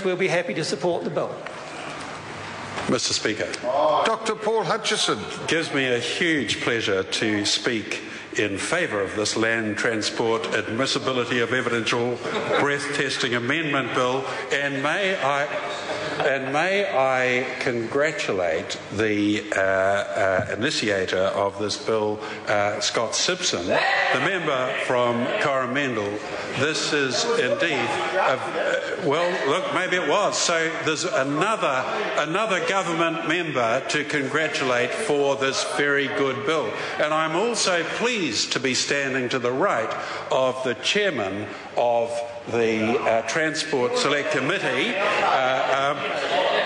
We'll be happy to support the bill. Mr. Speaker. Dr. Paul Hutchison. It gives me a huge pleasure to speak in favour of this Land Transport Admissibility of Evidential Breath Testing Amendment Bill, and may I congratulate the initiator of this bill, Scott Simpson, the member from Coromandel. This is indeed, well, look, maybe it was. So there's another government member to congratulate for this very good bill. And I'm also pleased to be standing to the right of the chairman of the Transport Select Committee,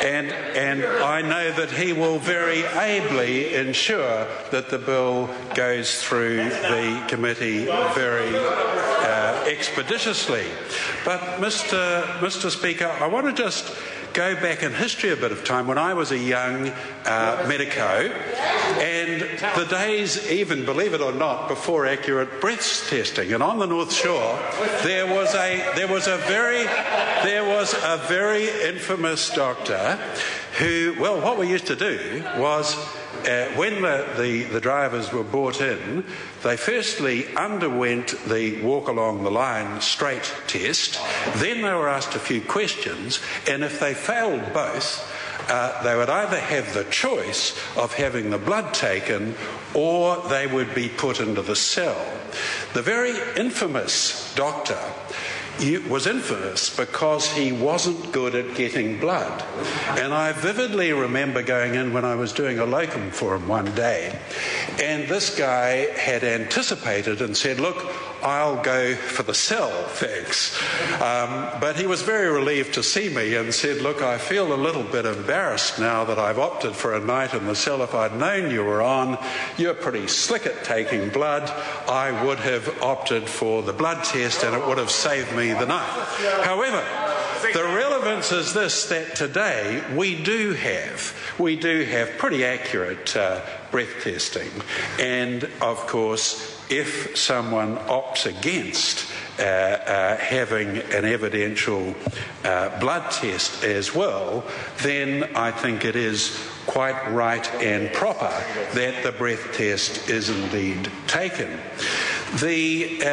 and I know that he will very ably ensure that the bill goes through the committee very expeditiously. But Mr. Speaker, I want to just go back in history a bit of time when I was a young medico, and the days, even believe it or not, before accurate breath testing. And on the North Shore, there was a very infamous doctor who, well, what we used to do was, when the drivers were brought in, they firstly underwent the walk along the line straight test, then they were asked a few questions, and if they failed both, they would either have the choice of having the blood taken or they would be put into the cell. The very infamous doctor was infamous because he wasn't good at getting blood. And I vividly remember going in when I was doing a locum for him one day, and this guy had anticipated and said, look, I'll go for the cell, thanks. But he was very relieved to see me and said, look, I feel a little bit embarrassed now that I've opted for a night in the cell. If I'd known you were on, you're pretty slick at taking blood, I would have opted for the blood test and it would have saved me the night. However, the relevance is this, that today we do have pretty accurate breath testing, and of course if someone opts against having an evidential blood test as well, then I think it is quite right and proper that the breath test is indeed taken. The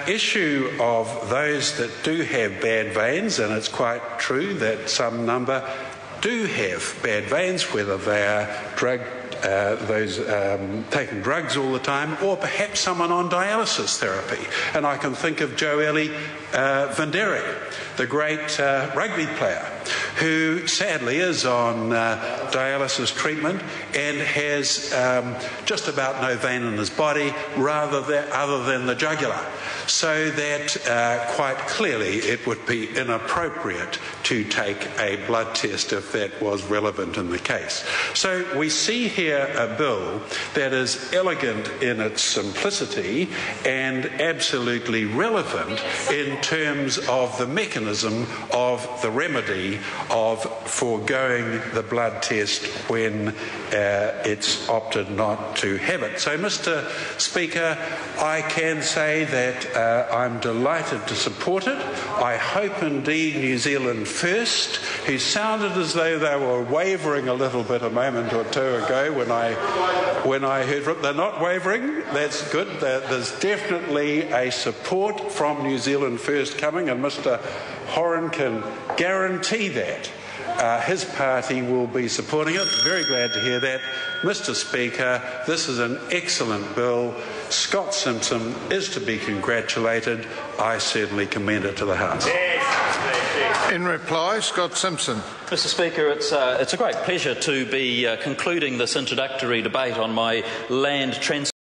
issue of those that do have bad veins, and it's quite true that some number do have bad veins, whether they are taking drugs all the time, or perhaps someone on dialysis therapy. And I can think of Joeli Vanderi, the great rugby player, who sadly is on dialysis treatment and has just about no vein in his body other than the jugular. So that quite clearly it would be inappropriate to take a blood test if that was relevant in the case. So we see here a bill that is elegant in its simplicity and absolutely relevant in terms of the mechanism of the remedy of foregoing the blood test when it's opted not to have it. So, Mr. Speaker, I can say that I'm delighted to support it. I hope indeed New Zealand First, who sounded as though they were wavering a little bit a moment or two ago when I heard from them, they're not wavering, that's good. There's definitely a support from New Zealand First coming, and Mr. Horan can guarantee that. His party will be supporting it. Very glad to hear that. Mr. Speaker, this is an excellent bill. Scott Simpson is to be congratulated. I certainly commend it to the House. In reply, Scott Simpson. Mr. Speaker, it's a great pleasure to be concluding this introductory debate on my land transport